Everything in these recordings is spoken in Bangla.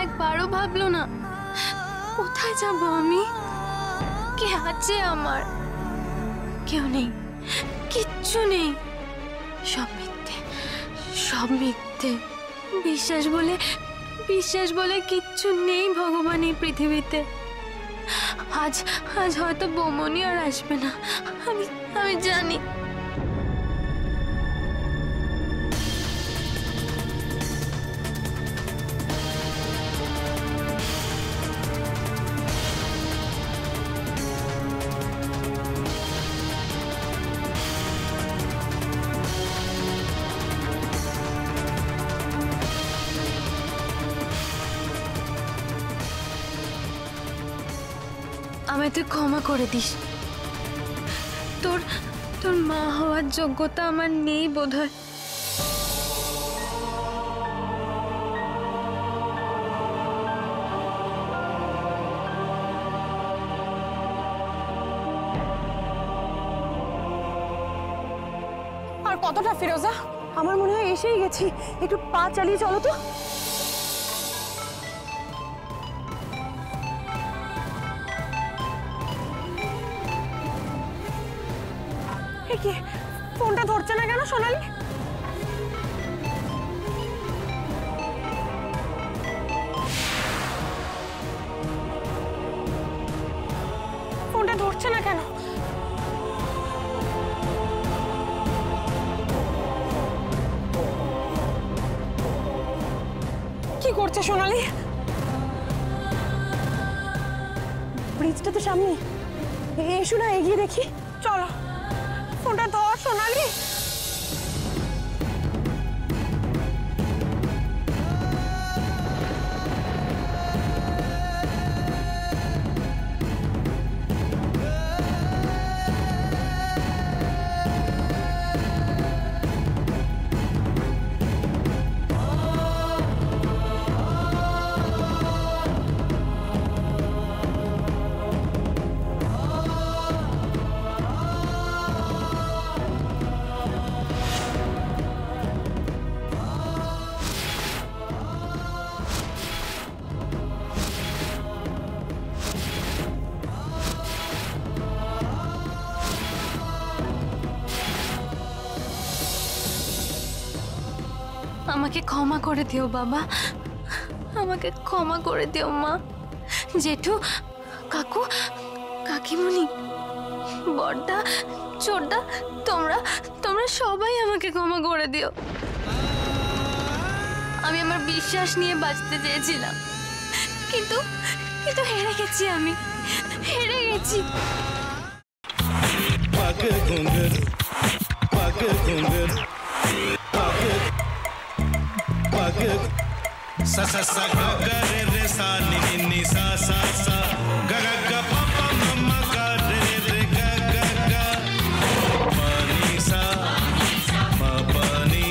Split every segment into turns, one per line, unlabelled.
একবারও ভাবলো না কোথায় যাব আমি? কে আছে আমার? কেউ নেই, কিচ্ছু নেই, সব মিথ্যে, সব মিথ্যে। বিশ্বাস বলে কিচ্ছু নেই ভগবান এই পৃথিবীতে। আজ হয়তো বৌমনি আর আসবে না, আমি জানি। আমায় তুই ক্ষমা করে দিস। তোর মা হওয়ার যোগ্যতা আমার নেই বোধহয়।
আর কতটা ফিরোজা? আমার মনে হয় এসেই গেছি, একটু পা চালিয়ে চলো তো। ফোনটা ধরছে না কেন সোনালি? ফোনটা ধরছে না কেন? কি করছে সোনালি? ব্রিজটা তো সামনে, এসো না এগিয়ে দেখি। চলো, ফোনটা ধর সোনালি।
আমাকে ক্ষমা করে দিও বাবা, আমাকে ক্ষমা করে দিও মা, জেঠু, কাকু, কাকিমণি, বড়দা, ছোটদা, তোমরা সবাই আমাকে ক্ষমা করে দিও। আমি আমার বিশ্বাস নিয়ে বাঁচতে চেয়েছিলাম, কিন্তু হেরে গেছি, আমি হেরে গেছি।
sa sa sa ga ga re re sa ni ni ni sa sa sa ga ga ga pa pa ma ma ga re re ga ga ga pa ni sa ma pa ni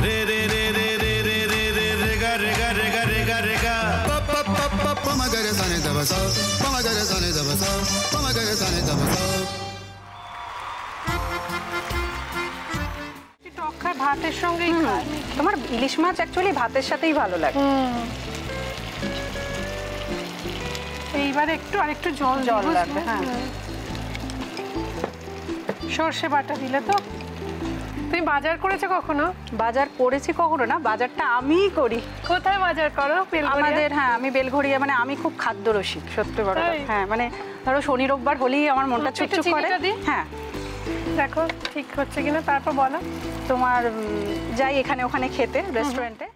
re re re re re re re re re ga re ga re ga re ga re ga pa pa pa pa pa ma ga re sa ni da ba sa pa ma ga re sa ni da ba sa pa ma ga re sa ni da ba sa।
ভাতের সঙ্গেই খায়। তোমার ইলিশ মাছ অ্যাকচুয়ালি ভাতের সাথেই ভালো লাগে। এইবার আরেকটু জল লাগবে। হ্যাঁ, সর্ষে বাটা দিলে তো। তুমি বাজার করেছো কখনো? বাজার করেছি কখনো না, বাজারটা আমিই করি। কোথায় বাজার করো? আমাদের, হ্যাঁ, আমি বেলঘড়িয়া, মানে আমি খুব খাদ্য রসিক, সত্যি বড়। হ্যাঁ, মানে ধরো শনি রোববার হলেই আমার মনটা চুপচুপ করে। হ্যাঁ, দেখো ঠিক হচ্ছে কিনা, তারপর বলো। তোমার যাই এখানে ওখানে খেতে, রেস্টুরেন্টে।